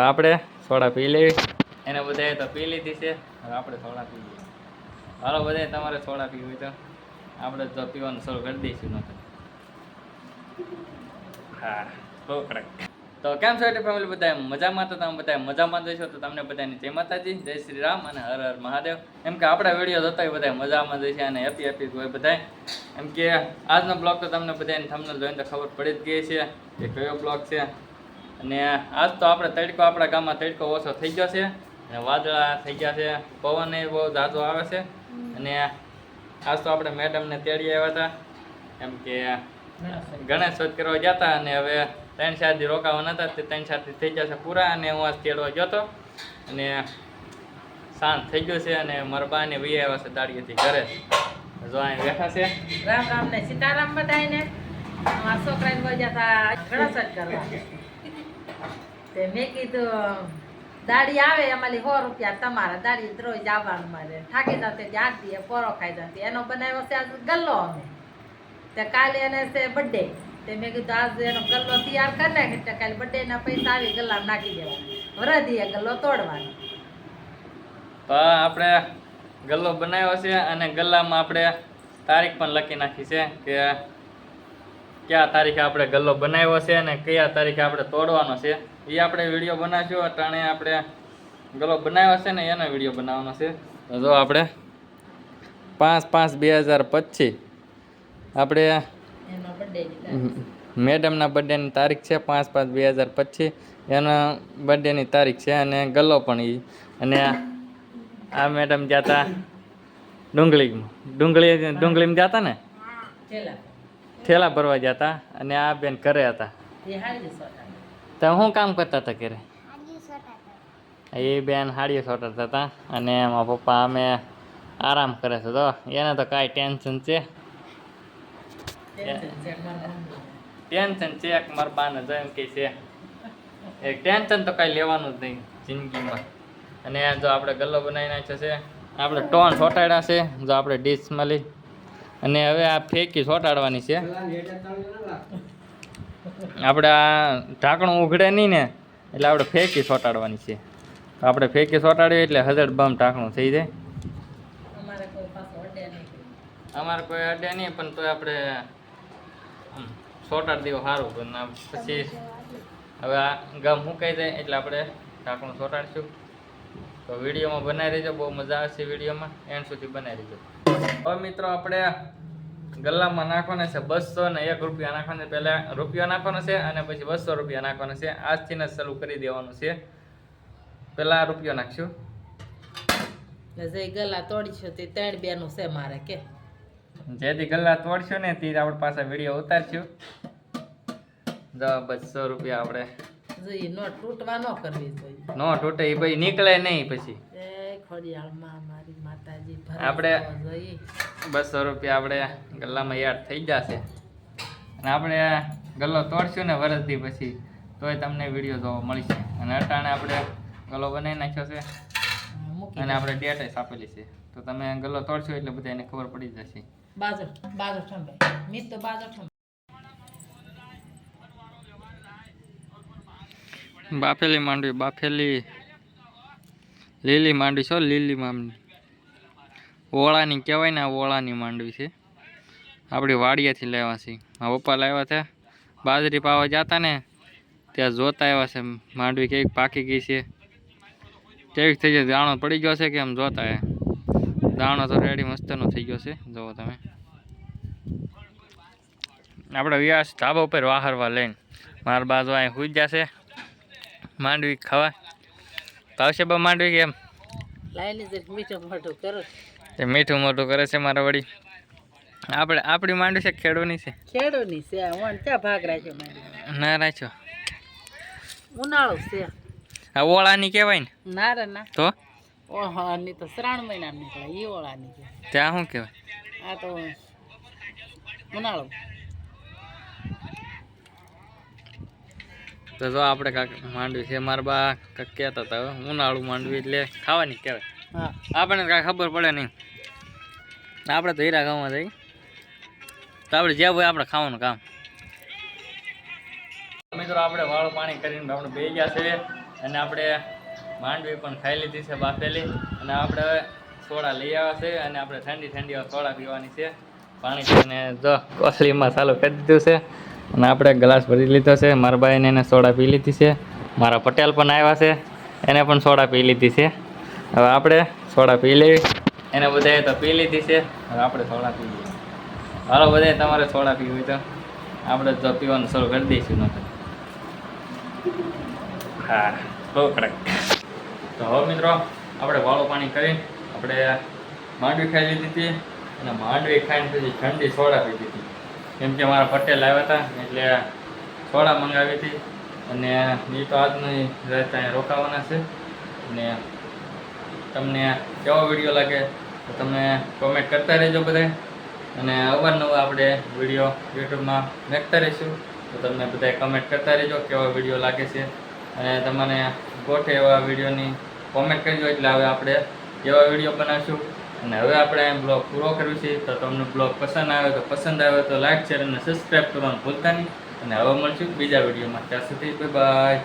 આપણે સોડા પી લેવી, એને બધાએ તો પી લીધી છે. હવે આપણે સોડા પી લઈએ. હાલો બધાએ તમારે સોડા પીવી હોય તો આપણે તો પીવાનું શરૂ કરી દઈશું. હા, બહુ કડક. તો કેમ છો એટલે ફેમિલી બધા મજામાં? તો તમે બધા મજામાં જશો તો તમને બધાની જય માતાજી, જય શ્રી રામ અને હર હર મહાદેવ. એમ કે આપણા વિડીયો જોતા હોય બધા મજામાં જશે અને હેપી હેપી હોય બધા. એમ કે આજનો બ્લોગ તો તમને બધાને થંબનેલ જોઈને તો ખબર પડી જ ગઈ છે કે કયો બ્લોગ છે. અને આજ તો આપણે તડકો, આપણા ગામમાં તડકો ઓછો થઈ ગયો છે અને વાદળા થઈ ગયા છે, પવન એ બહુ ઝાઝો આવે છે. અને આજ તો આપણે મેડમને તેડી આવ્યા હતા, એમ કે ગણેશ ચોથ કરવા ગયા હતા. અને હવે 3-4 દી રોકાવાના હતા, તે 3-4 દી થઈ જશે પૂરા. અને હું આજ તેડવા ગયો હતો અને શાંત થઈ ગયું છે. અને મારા બા ને વી આવ્યા છે દાડીએથી ઘરે, જો અહીં બેઠા છે. રામ રામ ને સીતારામ બધાને. અમારા છોકરાને કોઈ જતા ગણેશ કરવા તે મેં કીધું દાડી આવે અમારી 100 રૂપિયા તમારા, દાડી રોજ આવવાનું મારે. થાકી જતે 8 દી પોરો ખાઈ જતી. એનો બનાવ્યો છે આજ ગલ્લો. અમે તે કાલે એને છે બર્થડે, તે મેં કીધું આજ એનો ગલ્લો તૈયાર કરી નાખે એટલે કાલે બર્થડે ના પૈસા આવી ગલ્લા નાખી દેવાના, વરદીએ ગલ્લો તોડવાનો. તો આપણે ગલ્લો બનાવ્યો છે અને ગલ્લામાં આપણે તારીખ પણ લખી નાખી છે કે કયા તારીખે આપણે ગલ્લો બનાવ્યો છે અને કયા તારીખે આપણે તોડવાનો છે. એ આપણે વિડીયો બનાવશું. અટાણે આપણે ગલ્લો બનાવ્યો છે ને એનો વિડીયો બનાવવાનો છે. તો જો આપણે 5/5/2025 આપણે મેડમના બર્થડેની તારીખ છે. 5/5/2025 એના બર્થડેની તારીખ છે. અને ગલ્લો પણ એ. અને આ મેડમ ગયા હતા ડુંગળીમાં ગયા હતા ને, થેલા ભરવા ગયા હતા. અને આ બેન ઘરે હતા. તો શું કામ કરતા હતા ઘરે? એ બેન હાડીઓ સોટાડતા હતા. અને એમાં પપ્પા અમે આરામ કરે છે. તો એને તો કાંઈ ટેન્શન છે, ટેન્શન છે એક મારા બાને જો એમ કે છે એક ટેન્શન તો કાંઈ લેવાનું જ નહીં જિંદગીમાં. અને જો આપણે ગલ્લો બનાવી નાખ્યો છે, આપણે ટોન સોટાડ્યા છે. જો આપણે ડીશ મળી અને હવે આ ફેંકી સોટાડવાની છે. આપણે આ ઢાંકણું ઉઘડે નહીં ને એટલે આપણે ફેંકી સોટાડવાની છે. આપણે ફેંકી સોટાડીએ એટલે હજડ બમ ઢાંકણું થઈ જાય. અમારે કોઈ અડે નહીં, પણ તો આપણે સોટાડી દેવું સારું. પણ પછી હવે આ ગમ મુકાઈ જાય એટલે આપણે ઢાંકણું સોટાડીશું. તો વિડીયોમાં બનાવી રહેજો, બહુ મજા આવશે વિડીયોમાં, એન્ડ સુધી બનાવી રહેજો. હવે મિત્રો આપણે ગલ્લામાં નાખવાના છે 201 રૂપિયા નાખવાના. પહેલાં રૂપિયા નાખવાનો છે અને પછી 200 રૂપિયા નાખવાના છે. આજથી જ ચાલુ કરી દેવાનું છે. પહેલાં રૂપિયો નાખશું. જે ગલ્લા તોડીશું તે 3 બેનું છે મારે કે જેથી ગલ્લા તોડશું ને તે આપણે પાછા વિડીયો ઉતારશું. જો 200 રૂપિયા આપણે જોઈએ, નોટ તૂટવા ન કરવી જોઈએ. નો તૂટે એ પછી નીકળે નહીં. પછી ખોડિયાળમાં મારી માતાજી આપણે 200 રૂપિયા આપણે ગલ્લામાં યાદ થઈ જશે. અને આપણે ગલ્લો તોડશું ને વરસથી પછી તોય તમને વિડીયો જોવા મળશે. અને અટાણે આપણે ગલ્લો બનાવી નાખ્યો છે અને આપણે ડેટ આપેલી છે. તો તમે ગલ્લો તોડશો એટલે બધા એને ખબર પડી જશે. બાજો ઠંડે મીત તો બાજો ઠંડે બાફેલી માંડવી, બાફેલી લીલી માંડવી છો, લીલી માંડવી ઓળાની કહેવાય ને. આ ઓળાની માંડવી છે, આપણી વાડિયાથી લાવ્યા છે. મારા પપ્પા લાવ્યા હતા, બાજરી પાવા જતા ને ત્યાં જોતા આવ્યા છે માંડવી કેવી પાકી ગઈ છે, કેવી થઈ ગઈ, દાણો પડી ગયો છે કે એમ જોતા. દાણો તો રેડી મસ્તનો થઈ ગયો છે. જુઓ તમે, આપણે વ્યાસ ધાબા ઉપર વાહરવા લઈને મારા બાજુ અહીં સુઈ જશે માંડવી ખાવા. ભાવશે બા માંડવી કેમ? મીઠું મોટું કરો. મીઠું મોટું કરે છે મારા વળી. આપણી માંડવી છે ખેડૂની છે? ખેડૂની છે. ક્યાં ભાગ રાખ્યો માંડવી? ના રાખ્યો, ઉનાળો છે. આ ઓળાની કહેવાય ને? ના રે ના. તો ઓહાની તો શ્રાવણ મહિના નીકળે એ ઓળાની છે. ત્યાં શું કહેવાય? આ તો ઉનાળો. તો જો આપણે કાંક માંડવી છે. મારા બા કાંક કહેતા હતા ઉનાળું માંડવી એટલે ખાવાની કહેવાય. હા, આપણને કાંઈ ખબર પડે નહીં. આપણે તો હીરા ગામમાં જઈએ તો આપણે જે હોય આપણે ખાવાનું કામ. મિત્રો આપણે વાળું પાણી કરીને આપણે બે ગયા છે અને આપણે માંડવી પણ ખાઈ લીધી છે બાફેલી. અને આપણે હવે સોડા લઈ આવ્યા છે અને આપણે ઠંડી ઠંડી સોડા પીવાની છે. પાણી પીને જો કોસલીમાં ચાલુ કરી દીધું છે અને આપણે ગ્લાસ ભરી લીધો છે. મારા ભાઈને એને સોડા પી લીધી છે. મારા પટેલ પણ આવ્યા છે, એને પણ સોડા પી લીધી છે. હવે આપણે સોડા પી લેવી. એને બધાએ તો પી લીધી છે, હવે આપણે સોડા પી લઈએ. હાલો બધાએ તમારે સોડા પીવી હોય તો આપણે તો પીવાનું શરૂ કરી દઈશું. નકર હા બહુ કડક. તો હવે મિત્રો આપણે વાળું પાણી કરી આપણે માંડવી ખાઈ લીધી હતી અને માંડવી ખાઈને પછી ઠંડી સોડા પીધી હતી. કેમ કે મારા પટેલ આવ્યા હતા એટલે સોડા મંગાવી હતી. અને એ તો આજની રાત અહીંયા રોકાવાના છે. અને તમને કેવો વિડીયો લાગે તો તમે કોમેન્ટ કરતા રહેજો બધાય. અને અવારનવાર આપણે વિડીયો યુટ્યુબમાં નાખતા રહીશું, તો તમે બધાય કમેન્ટ કરતા રહેજો કેવો વિડીયો લાગે છે. અને તમને ગોઠે એવા વિડીયોની કોમેન્ટ કરજો, એટલે હવે આપણે એવા વિડીયો બનાવીશું. અને હવે આપણે બ્લોગ પૂરો કરવી છે. તો તમને બ્લોગ પસંદ આવે તો લાઈક શેર અને સબસ્ક્રાઈબ કરવાનું ભૂલતા નહીં. અને હવે મળશું બીજા વિડીયોમાં. ત્યાં સુધી બાય બાય.